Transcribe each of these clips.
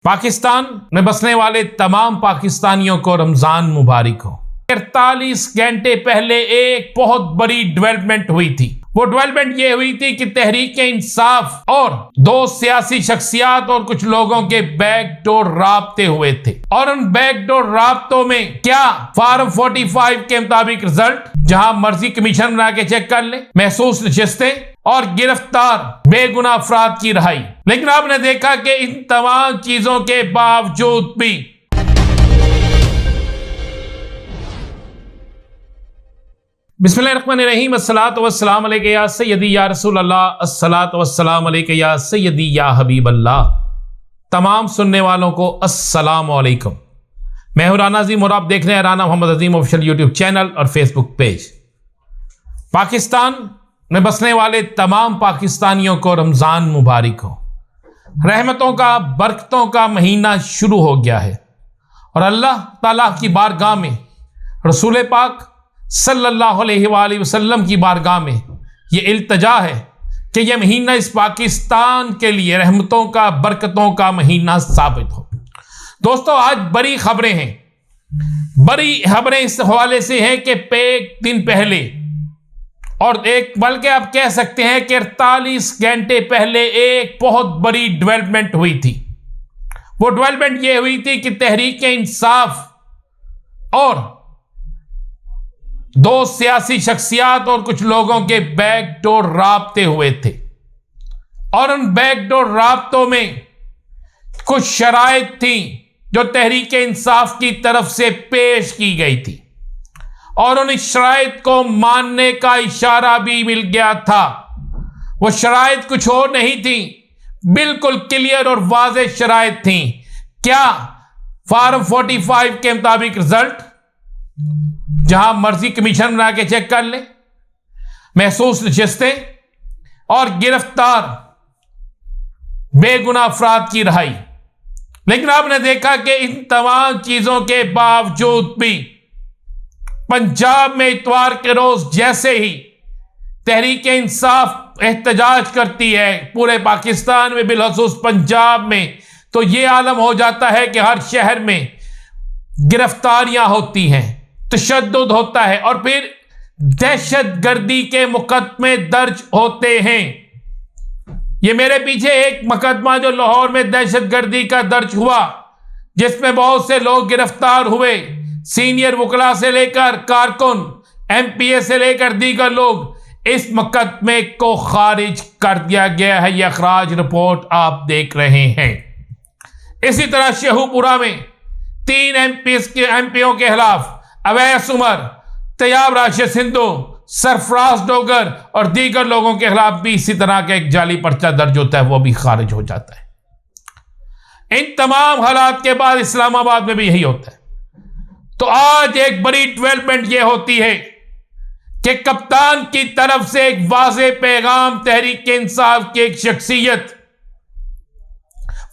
पाकिस्तान में बसने वाले तमाम पाकिस्तानियों को रमजान मुबारक हो। 48 घंटे पहले एक बहुत बड़ी डेवलपमेंट हुई थी। वो डेवलपमेंट ये हुई थी कि तहरीक-ए-इंसाफ और दो सियासी शख्सियात और कुछ लोगों के बैकडोर राब्ते हुए थे, और उन बैकडोर राब्तों में क्या फॉर्म 45 के मुताबिक रिजल्ट, जहां मर्जी कमीशन बना के चेक कर ले, महसूस नशिस्तें और गिरफ्तार बेगुनाह अफराद की रहाई। लेकिन आपने देखा कि इन तमाम चीजों के बावजूद भी बिस्मिल्लाहिर्रहमानिर्रहीम, अस्सलातु वस्सलाम अलैका या सय्यदी या रसूल अल्लाह, अस्सलातु वस्सलाम अलैका या सय्यदी या हबीब अल्लाह। तमाम सुनने वालों को अस्सलाम वालेकुम। मैं हूं राना अजीम और आप देख रहे हैं राना मोहम्मद अजीम ऑफिशियल यूट्यूब चैनल और फेसबुक पेज। पाकिस्तान में बसने वाले तमाम पाकिस्तानियों को रमजान मुबारक हो। रहमतों का, बरकतों का महीना शुरू हो गया है और अल्लाह ताला की बारगाह में, रसूल पाक सल्लल्लाहु अलैहि वसल्लम की बारगाह में ये इल्तजा है कि यह महीना इस पाकिस्तान के लिए रहमतों का, बरकतों का महीना साबित हो। दोस्तों, आज बड़ी खबरें हैं। बड़ी खबरें इस हवाले से हैं कि एक दिन पहले, और एक बल्कि आप कह सकते हैं कि 48 घंटे पहले एक बहुत बड़ी डेवलपमेंट हुई थी। वो डेवलपमेंट ये हुई थी कि तहरीक-ए-इंसाफ और दो सियासी शख्सियात और कुछ लोगों के बैकडोर राब्ते हुए थे, और उन बैकडोर राब्तों में कुछ शराइत थी जो तहरीक-ए-इंसाफ की तरफ से पेश की गई थी, और उन शराइत को मानने का इशारा भी मिल गया था। वो शराइत कुछ और नहीं थी, बिल्कुल क्लियर और वाज़ेह शराइत थी। क्या? फॉर्म 45 के मुताबिक रिजल्ट, जहां मर्जी कमीशन बना के चेक कर ले, महसूस नशिस्तें और गिरफ्तार बेगुनाह अफराद की रहाई। लेकिन आपने देखा कि इन तमाम चीजों के बावजूद भी पंजाब में इतवार के रोज जैसे ही तहरीक-ए-इंसाफ एहतजाज करती है, पूरे पाकिस्तान में बिलखसूस पंजाब में, तो यह आलम हो जाता है कि हर शहर में गिरफ्तारियां होती हैं, तशद्दुद होता है, और फिर दहशतगर्दी के मुकदमे दर्ज होते हैं। ये मेरे पीछे एक मुकदमा जो लाहौर में दहशतगर्दी का दर्ज हुआ, जिसमें बहुत से लोग गिरफ्तार हुए, सीनियर वकला से लेकर कारकुन, एमपीए से लेकर दीगर लोग। इस मुकदमे को खारिज कर दिया गया है। यह अखराज रिपोर्ट आप देख रहे हैं। इसी तरह शेखुपुरा में 3 एमपीओ के खिलाफ अवैस उमर, तैयब राशिद सिंधु, सरफराज डोगर और दीगर लोगों के खिलाफ भी इसी तरह का एक जाली पर्चा दर्ज होता है, वो भी खारिज हो जाता है। इन तमाम हालात के बाद इस्लामाबाद में भी यही होता है। तो आज एक बड़ी डेवलपमेंट यह होती है कि कप्तान की तरफ से एक वाज़ेह पैगाम, तहरीक-ए-इंसाफ की एक शख्सियत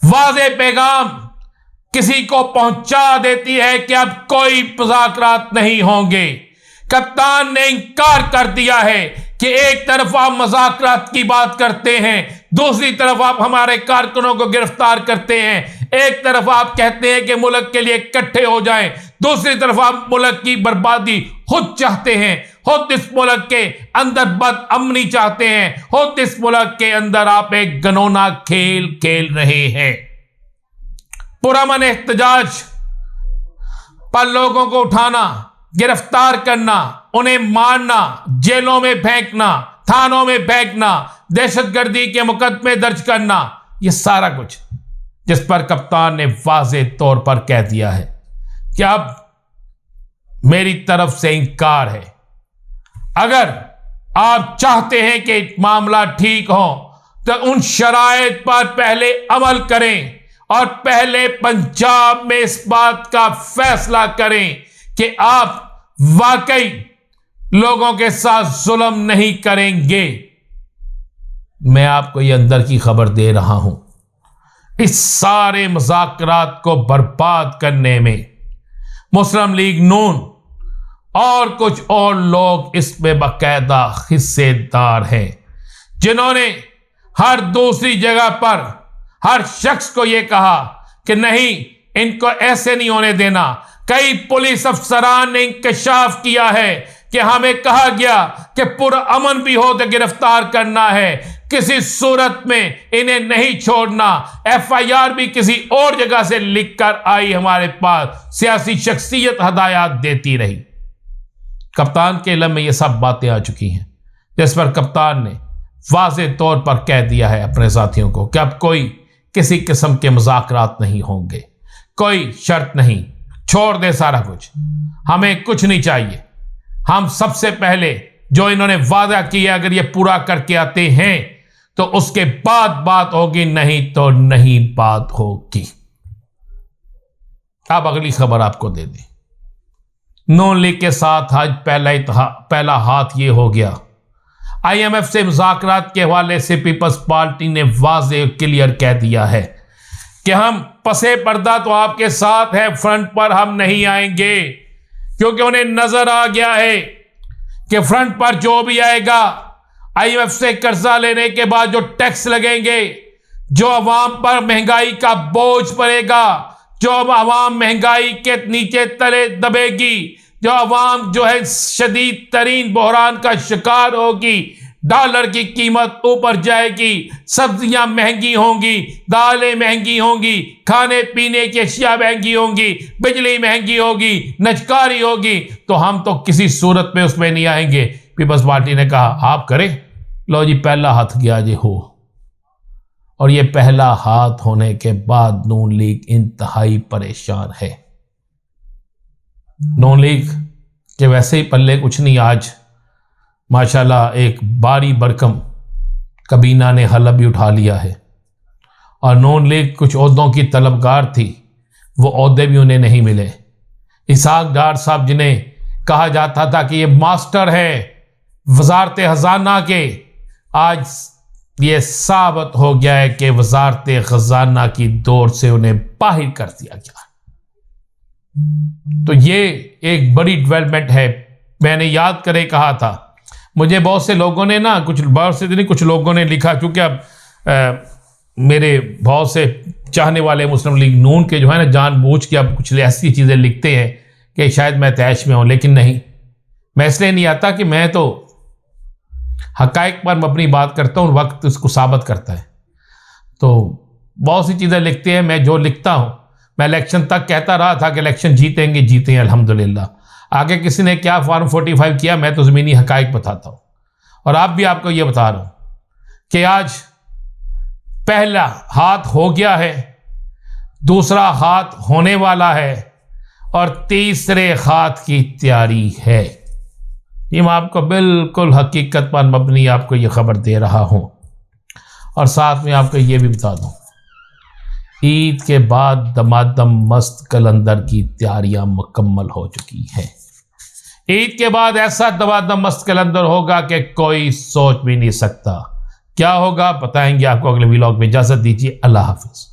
वाज़ेह पैगाम किसी को पहुंचा देती है कि अब कोई मुज़ाकरात नहीं होंगे। कप्तान ने इंकार कर दिया है कि एक तरफ आप मुज़ाकरात की बात करते हैं, दूसरी तरफ आप हमारे कारकुनों को गिरफ्तार करते हैं। एक तरफ आप कहते हैं कि मुल्क के लिए इकट्ठे हो जाएं, दूसरी तरफ आप मुल्क की बर्बादी खुद चाहते हैं, खुद इस मुल्क के अंदर बदअमनी चाहते हैं, खुद इस मुल्क के अंदर आप एक घिनौना खेल खेल रहे हैं। पुरअमन एहतजाज पर लोगों को उठाना, गिरफ्तार करना, उन्हें मारना, जेलों में फेंकना, थानों में फेंकना, दहशतगर्दी के मुकदमे दर्ज करना, यह सारा कुछ जिस पर कप्तान ने वाज़ेह तौर पर कह दिया है कि अब मेरी तरफ से इंकार है। अगर आप चाहते हैं कि मामला ठीक हो तो उन शराइत पर पहले अमल करें और पहले पंजाब में इस बात का फैसला करें कि आप वाकई लोगों के साथ जुल्म नहीं करेंगे। मैं आपको ये अंदर की खबर दे रहा हूं, इस सारे मुज़ाकरात को बर्बाद करने में मुस्लिम लीग नून और कुछ और लोग इसमें बाकायदा हिस्सेदार हैं, जिन्होंने हर दूसरी जगह पर हर शख्स को यह कहा कि नहीं, इनको ऐसे नहीं होने देना। कई पुलिस अफसरान ने इंकशाफ किया है कि हमें कहा गया कि पुरअमन भी हो तो गिरफ्तार करना है, किसी सूरत में इन्हें नहीं छोड़ना। FIR भी किसी और जगह से लिखकर आई हमारे पास, सियासी शख्सियत हदायत देती रही। कप्तान के इल्म में ये सब बातें आ चुकी हैं, जिस पर कप्तान ने वाज़ेह तौर पर कह दिया है अपने साथियों को कि अब कोई किसी किस्म के मुज़ाकरात नहीं होंगे, कोई शर्त नहीं, छोड़ दे सारा कुछ, हमें कुछ नहीं चाहिए। हम सबसे पहले जो इन्होंने वादा किया अगर ये पूरा करके आते हैं तो उसके बाद बात होगी, नहीं तो नहीं बात होगी। अब अगली खबर आपको दे दी। नून लीग के साथ आज पहला हाथ ये हो गया। IMF से मुज़ाकरात के हवाले से पीपल्स पार्टी ने वाज़ेह क्लियर कह दिया है कि हम पसे पर्दा तो आपके साथ हैं, फ्रंट पर हम नहीं आएंगे, क्योंकि उन्हें नजर आ गया है कि फ्रंट पर जो भी आएगा, IMF से कर्जा लेने के बाद जो टैक्स लगेंगे, जो अवाम पर महंगाई का बोझ पड़ेगा, जो अवाम महंगाई के नीचे तले दबेगी, जो अवाम जो है शदीद तरीन बहरान का शिकार होगी, डॉलर की कीमत ऊपर जाएगी, सब्जियां महंगी होंगी, दालें महंगी होंगी, खाने पीने की अशिया महंगी होंगी, बिजली महंगी होगी, नजकारी होगी, तो हम तो किसी सूरत में उसमें नहीं आएंगे। पीपल्स पार्टी ने कहा आप करें, लो जी पहला हाथ गया जी हो। और ये पहला हाथ होने के बाद नून लीग इंतहाई परेशान है। नून लीग के वैसे ही पल्ले कुछ नहीं, आज माशाल्लाह एक बारी बरकम कबीना ने हलफ भी उठा लिया है। और नून लीग कुछ ओहदों की तलबगार थी, वो ओहदे भी उन्हें नहीं मिले। इसहाक डार साहब जिन्हें कहा जाता था कि ये मास्टर है वजारत खजाना के, आज ये साबित हो गया है कि वजारत खजाना की दौर से उन्हें बाहर कर दिया गया। तो ये एक बड़ी डेवलपमेंट है। मैंने याद करे कहा था, मुझे बहुत से लोगों ने ना, कुछ बहुत से नहीं, कुछ लोगों ने लिखा, क्योंकि अब मेरे बहुत से चाहने वाले मुस्लिम लीग नून के जो है ना जानबूझ के अब कुछ ऐसी चीज़ें लिखते हैं कि शायद मैं तैश में हूँ, लेकिन नहीं, मैं इसलिए नहीं आता कि मैं तो हकाइक पर अपनी बात करता हूँ, वक्त उसको साबित करता है। तो बहुत सी चीज़ें लिखते हैं, मैं जो लिखता हूँ, मैं इलेक्शन तक कहता रहा था कि इलेक्शन जीतेंगे, जीते हैं अल्हम्दुलिल्लाह। आगे किसी ने क्या फॉर्म 45 किया, मैं तो ज़मीनी हकाइक बताता हूँ। और आप भी आपको ये बता रहा हूँ कि आज पहला हाथ हो गया है, दूसरा हाथ होने वाला है, और तीसरे हाथ की तैयारी है। ये मैं आपको बिल्कुल हकीकत पर मबनी आपको ये खबर दे रहा हूँ। और साथ में आपको ये भी बता दूँ, ईद के बाद दमादम मस्त कलंदर की तैयारियां मुकम्मल हो चुकी हैं। ईद के बाद ऐसा दमादम मस्त कलंदर होगा कि कोई सोच भी नहीं सकता। क्या होगा बताएंगे आपको अगले व्लॉग में। इजाजत दीजिए, अल्लाह हाफिज।